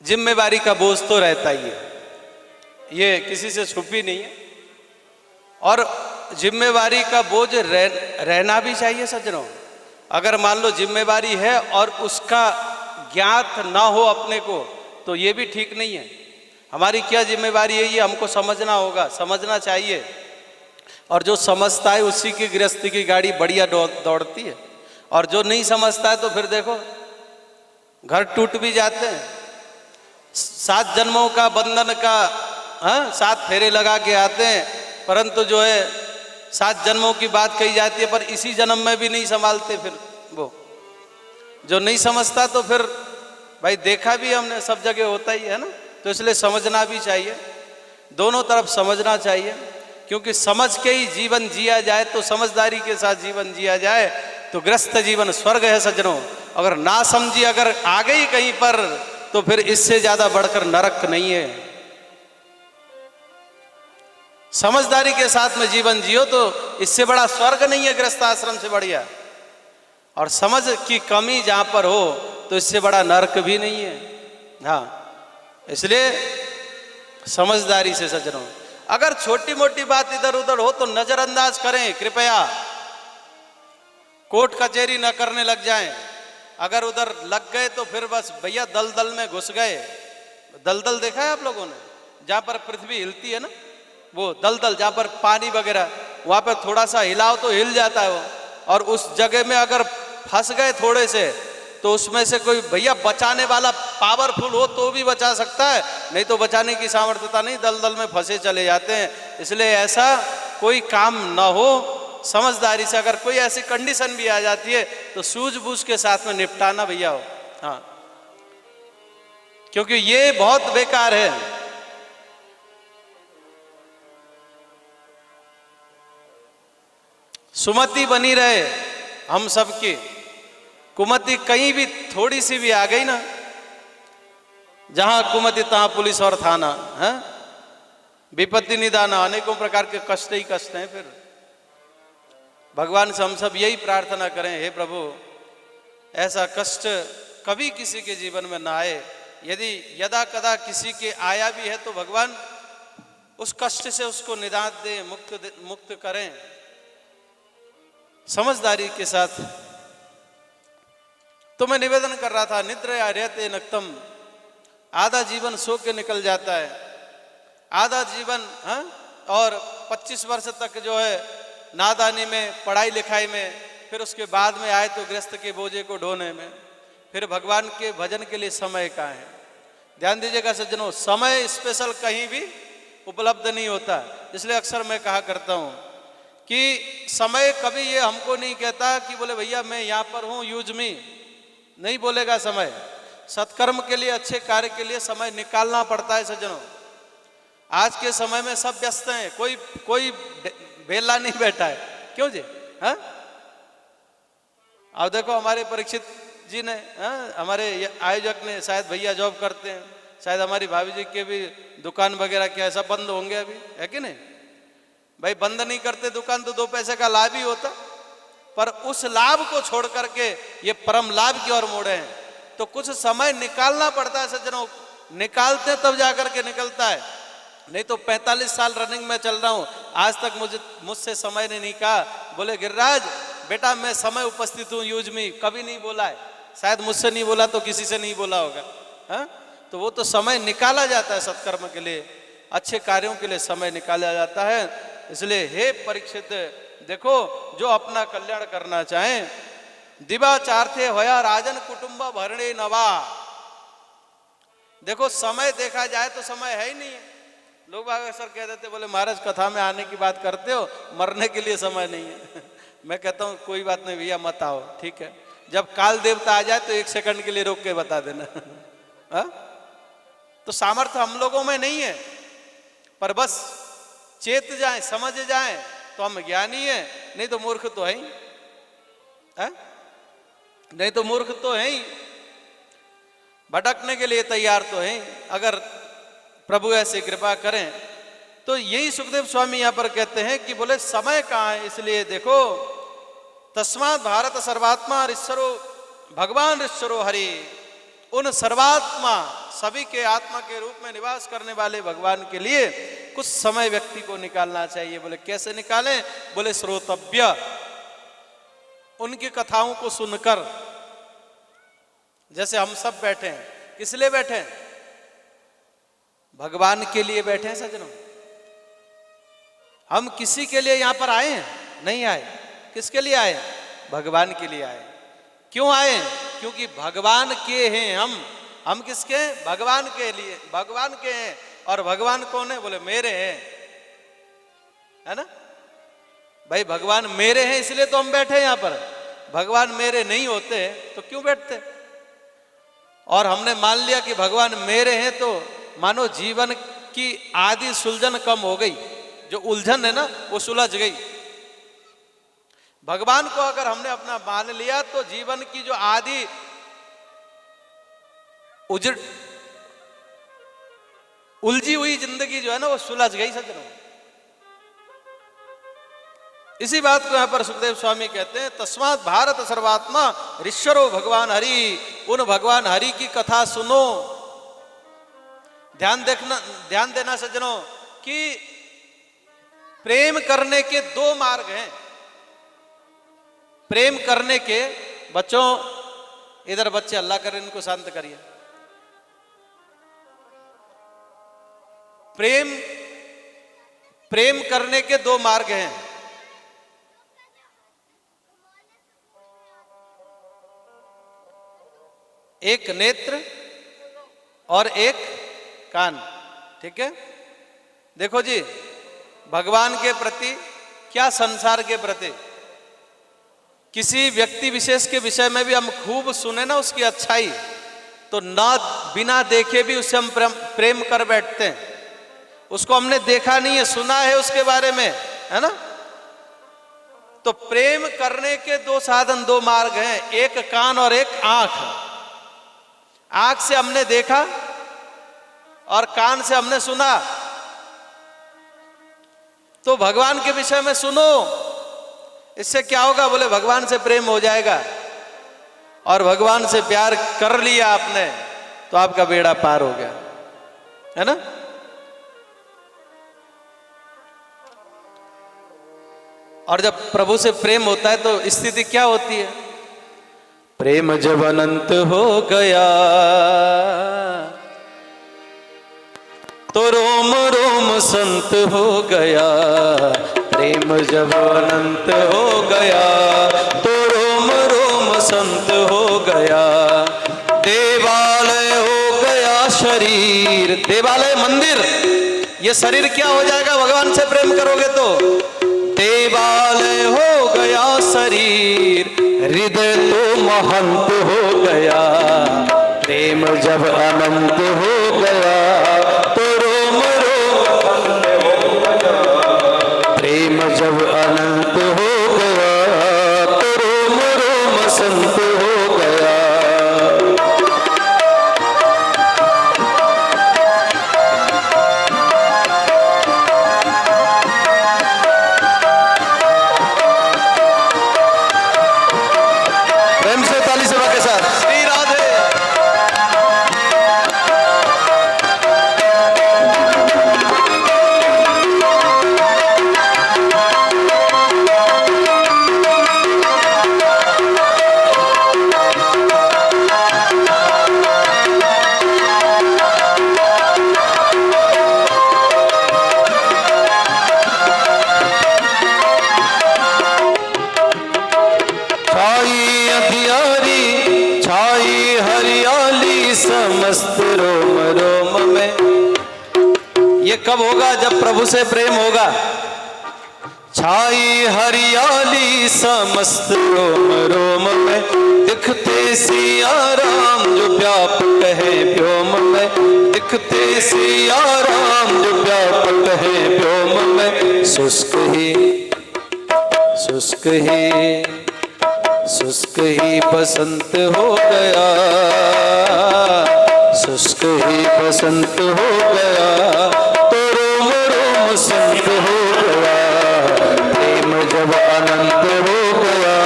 जिम्मेवारी का बोझ तो रहता ही है, ये किसी से छुपी नहीं है। और जिम्मेवारी का बोझ रहना भी चाहिए सज्जनों। अगर मान लो जिम्मेवारी है और उसका ज्ञात ना हो अपने को, तो ये भी ठीक नहीं है। हमारी क्या जिम्मेवारी है ये हमको समझना होगा, समझना चाहिए। और जो समझता है उसी की गृहस्थी की गाड़ी बढ़िया दौड़ती है, और जो नहीं समझता है तो फिर देखो घर टूट भी जाते हैं। 7 जन्मों का बंधन का 7 फेरे लगा के आते हैं, परंतु जो है 7 जन्मों की बात कही जाती है, पर इसी जन्म में भी नहीं संभालते। फिर वो जो नहीं समझता तो फिर भाई देखा भी हमने, सब जगह होता ही है ना। तो इसलिए समझना भी चाहिए, दोनों तरफ समझना चाहिए, क्योंकि समझ के ही जीवन जिया जाए तो समझदारी के साथ जीवन जिया जाए तो गृहस्थ जीवन स्वर्ग है सज्जनों। अगर ना समझी अगर आ गई कहीं पर तो फिर इससे ज्यादा बढ़कर नरक नहीं है। समझदारी के साथ में जीवन जियो तो इससे बड़ा स्वर्ग नहीं है गृहस्थ आश्रम से बढ़िया। और समझ की कमी जहां पर हो तो इससे बड़ा नरक भी नहीं है। हाँ, इसलिए समझदारी से सज्जनों, अगर छोटी मोटी बात इधर उधर हो तो नजरअंदाज करें कृपया, कोर्ट कचहरी न करने लग जाएं। अगर उधर लग गए तो फिर बस भैया दलदल में घुस गए। दलदल देखा है आप लोगों ने, जहां पर पृथ्वी हिलती है ना, वो दलदल जहां पर पानी वगैरह, वहां पर थोड़ा सा हिलाओ तो हिल जाता है वो। और उस जगह में अगर फंस गए थोड़े से तो उसमें से कोई भैया बचाने वाला पावरफुल हो तो भी बचा सकता है, नहीं तो बचाने की सामर्थ्यता नहीं, दलदल में फंसे चले जाते हैं। इसलिए ऐसा कोई काम ना हो, समझदारी से अगर कोई ऐसी कंडीशन भी आ जाती है तो सूझबूझ के साथ में निपटाना भैया हो। हाँ, क्योंकि ये बहुत बेकार है। सुमति बनी रहे हम सबकी, कुमति कहीं भी थोड़ी सी भी आ गई ना, जहां कुमति तहां पुलिस और थाना है, विपत्ति निदाना, अनेकों प्रकार के कष्ट ही कष्ट हैं। फिर भगवान से हम सब यही प्रार्थना करें, हे प्रभु ऐसा कष्ट कभी किसी के जीवन में ना आए। यदि यदा कदा किसी के आया भी है तो भगवान उस कष्ट से उसको निदान दे, मुक्त करें समझदारी के साथ। तो मैं निवेदन कर रहा था, निद्रया रहते नक्तम, आधा जीवन सो के निकल जाता है, आधा जीवन और 25 वर्ष तक जो है नादानी में, पढ़ाई लिखाई में, फिर उसके बाद में आए तो गृहस्थ के बोझे को ढोने में, फिर भगवान के भजन के लिए समय कहाँ है। ध्यान दीजिएगा सज्जनों, समय स्पेशल कहीं भी उपलब्ध नहीं होता। इसलिए अक्सर मैं कहा करता हूँ कि समय कभी ये हमको नहीं कहता कि बोले भैया मैं यहाँ पर हूँ यूज मी, नहीं बोलेगा समय। सत्कर्म के लिए, अच्छे कार्य के लिए समय निकालना पड़ता है सज्जनों। आज के समय में सब व्यस्त हैं, कोई बेला नहीं बैठा है। क्यों जी? हाँ, अब देखो हमारे परीक्षित जी ने, हमारे आयोजक ने, शायद भैया जॉब करते हैं, शायद हमारी भाभी जी के भी दुकान वगैरह क्या सब बंद होंगे अभी, है कि नहीं भाई? बंद नहीं करते दुकान तो 2 पैसे का लाभ ही होता, पर उस लाभ को छोड़ करके ये परम लाभ की ओर मोड़े हैं। तो कुछ समय निकालना पड़ता है सज्जनों, निकालते तब जाकर के निकलता है। नहीं तो 45 साल रनिंग में चल रहा हूं, आज तक मुझसे समय ने नहीं कहा बोले गिरिराज बेटा मैं समय उपस्थित हूं यूज में, कभी नहीं बोला है। शायद मुझसे नहीं बोला तो किसी से नहीं बोला होगा। हाँ, तो वो तो समय निकाला जाता है सत्कर्म के लिए, अच्छे कार्यों के लिए समय निकाला जाता है। इसलिए हे परीक्षित देखो, जो अपना कल्याण करना चाहें, दिवाचार्थे होया राजन कुटुंब भरणे नवा। देखो समय देखा जाए तो समय है ही नहीं है। लोग अक्सर कह देते बोले महाराज कथा में आने की बात करते हो, मरने के लिए समय नहीं है। मैं कहता हूँ कोई बात नहीं भैया मत आओ, ठीक है, जब काल देवता आ जाए तो 1 सेकंड के लिए रोक के बता देना। हा? तो सामर्थ्य हम लोगों में नहीं है, पर बस चेत जाए, समझ जाए तो हम ज्ञानी है, नहीं तो मूर्ख तो है ही। नहीं तो मूर्ख तो है ही, भटकने के लिए तैयार तो है। अगर प्रभु ऐसे कृपा करें तो यही सुखदेव स्वामी यहां पर कहते हैं कि बोले समय कहाँ है। इसलिए देखो, तस्मात् भारत सर्वात्मा ऋषरो भगवान ऋषरो हरि, उन सर्वात्मा सभी के आत्मा के रूप में निवास करने वाले भगवान के लिए कुछ समय व्यक्ति को निकालना चाहिए। बोले कैसे निकालें? बोले श्रोतव्य, उनकी कथाओं को सुनकर। जैसे हम सब बैठे हैं, किस लिए बैठे हैं? भगवान के लिए बैठे हैं सज्जनों। हम किसी के लिए यहां पर आए हैं? नहीं आए। किसके लिए आए? भगवान के लिए आए। क्यों आए? क्योंकि भगवान के हैं हम किसके? भगवान के लिए, भगवान के हैं। और भगवान कौन है? बोले मेरे हैं, है ना भाई? भगवान मेरे हैं इसलिए तो हम बैठे हैं यहां पर। भगवान मेरे नहीं होते तो क्यों बैठते? और हमने मान लिया कि भगवान मेरे हैं तो मानो जीवन की आदि सुलझन कम हो गई, जो उलझन है ना वो सुलझ गई। भगवान को अगर हमने अपना मान लिया तो जीवन की जो आदि उलझी हुई जिंदगी जो है ना वो सुलझ गई सज्जनों। इसी बात को यहां पर सुखदेव स्वामी कहते हैं, तस्मात् भारत सर्वात्मा ऋषरो भगवान हरि। उन भगवान हरि की कथा सुनो। ध्यान देना सज्जनों कि प्रेम करने के दो मार्ग हैं। प्रेम करने के, बच्चों इधर बच्चे अल्लाह करें, इनको शांत करिए। प्रेम करने के दो मार्ग हैं। एक नेत्र और एक कान। ठीक है? देखो जी, भगवान के प्रति क्या संसार के प्रति, किसी व्यक्ति विशेष के विषय में भी हम खूब सुने ना उसकी अच्छाई, तो ना बिना देखे भी उससे हम प्रेम कर बैठते हैं। उसको हमने देखा नहीं है, सुना है उसके बारे में, है ना? तो प्रेम करने के दो साधन, दो मार्ग हैं, एक कान और एक आंख। आंख से हमने देखा और कान से हमने सुना। तो भगवान के विषय में सुनो, इससे क्या होगा? बोले भगवान से प्रेम हो जाएगा। और भगवान से प्यार कर लिया आपने तो आपका बेड़ा पार हो गया, है ना? और जब प्रभु से प्रेम होता है तो स्थिति क्या होती है? प्रेम जब अनंत हो गया तो रोम रोम संत हो गया। प्रेम जब अनंत हो गया तो रोम रोम संत हो गया। देवालय हो गया शरीर, देवालय मंदिर, ये शरीर क्या हो जाएगा भगवान से प्रेम करोगे तो? देवालय हो गया शरीर, हृदय तो महंत हो गया। प्रेम जब अनंत हो गया तो रोम रोम, प्रेम जब अनंत हो गया तो रोम रोम संत हो गया। प्रेम से ताली सेवा के साथ श्री राधे। समस्त रोम रोम में, ये कब होगा? जब प्रभु से प्रेम होगा। छाई हरियाली समस्त रोम रोम में, दिखते सिया राम जो व्यापक है व्योम में। दिखते सिया राम जो व्यापक है व्योम में। शुष्क ही शुष्क ही शुष्क ही बसंत हो गया, शुष्क ही बसंत हो गया तो रोम रोम संत हो गया। प्रेम जब अनंत हो गया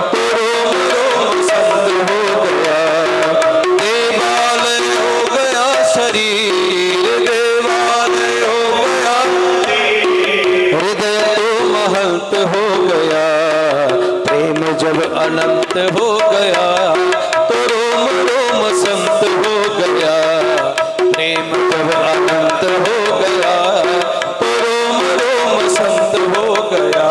तो रोम रोम संत हो गया। देवालय हो गया शरीर देवालय हो गया, हृदय तो महंत हो गया, प्रेम जब अनंत हो गया तो रोम रोम संत हो गया, प्रेम जब अनंत हो गया तो रोम रोम संत हो गया।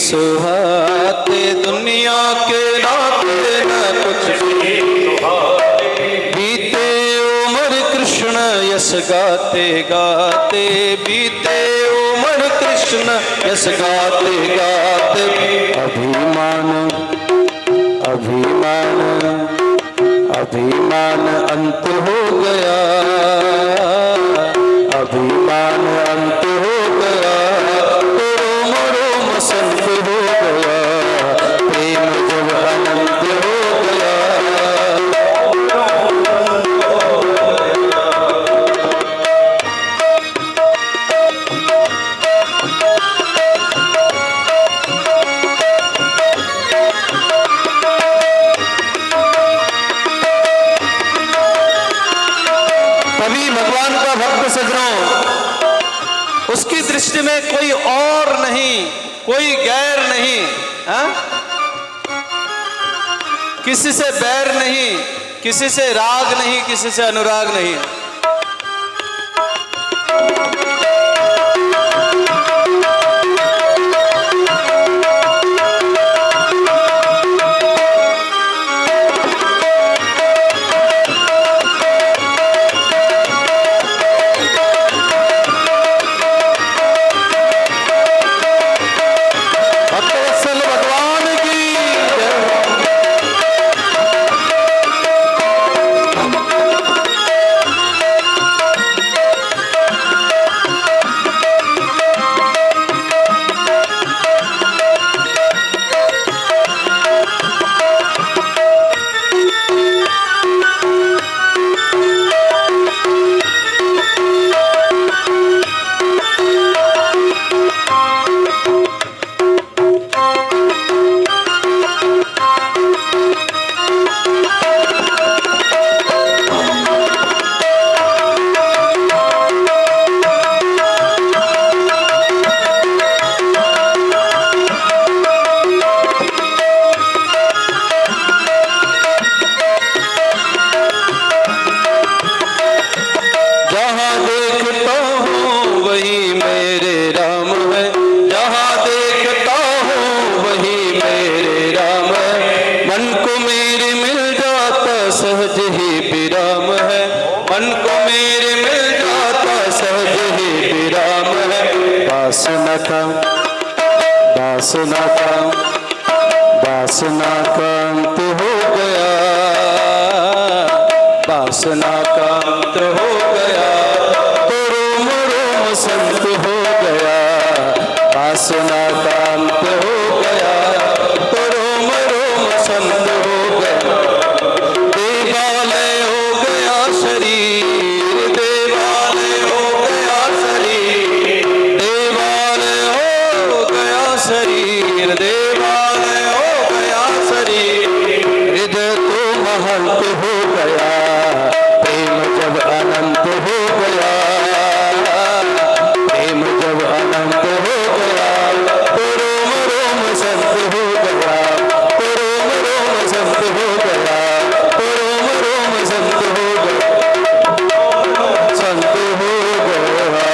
सुहाते दुनिया के नाते न कुछ भी सुहाते, बीते उम्र कृष्ण यश गाते गाते, बीते उम्र कृष्ण यश गाते गाते, अभिमान अभिमान अभिमान अंत हो गया, अभिमान अंत हो गया तो रोम रोम संत हो गया, प्रेम जब अनंत हो गया। तभी भगवान का भक्त सजनों, उसकी दृष्टि में कोई और नहीं, कोई गैर नहीं, हा? किसी से बैर नहीं, किसी से राग नहीं, किसी से अनुराग नहीं। वासना का अंत हो गया, वासना का अंत हो गया तो रोम रोम संत हो गया, वासना का अंत हो गया तो रोम रोम संत हो गया। देवालय हो गया शरीर, देवालय हो गया शरीर, देवालय हो गया शरीर, देवालय हो गया शरीर, हृदय तो महंत हो गया, प्रेम जब अनंत हो गया, प्रेम जब अनंत हो गया तो रोम रोम संत हो गया, तो रोम रोम संत हो गया, तो रोम रोम संत हो गया, संत हो गया।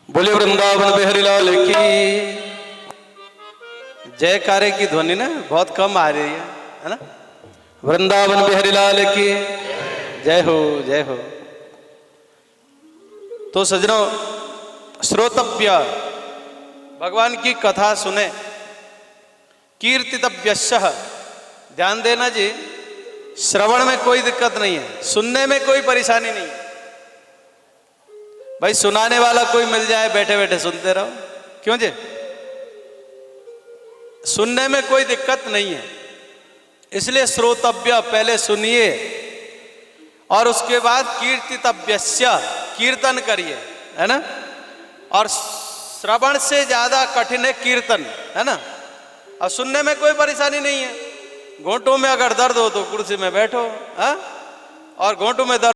बोले वृंदावन बिहारी लाल की। जयकारे की ध्वनि ना बहुत कम आ रही है ना। वृंदावन बिहारी लाल की जय हो, जय हो। तो सज्जनों, श्रोतव्य, भगवान की कथा सुने, कीर्तितव्यश्य, ध्यान देना जी, श्रवण में कोई दिक्कत नहीं है, सुनने में कोई परेशानी नहीं है। भाई सुनाने वाला कोई मिल जाए, बैठे बैठे सुनते रहो, क्यों जी? सुनने में कोई दिक्कत नहीं है, इसलिए श्रोतव्य, पहले सुनिए और उसके बाद कीर्तितव्यस्य, कीर्तन करिए, है ना। और श्रवण से ज्यादा कठिन है कीर्तन, है ना। और सुनने में कोई परेशानी नहीं है। घोंटों में अगर दर्द हो तो कुर्सी में बैठो, हाँ, और घोंटों में दर्द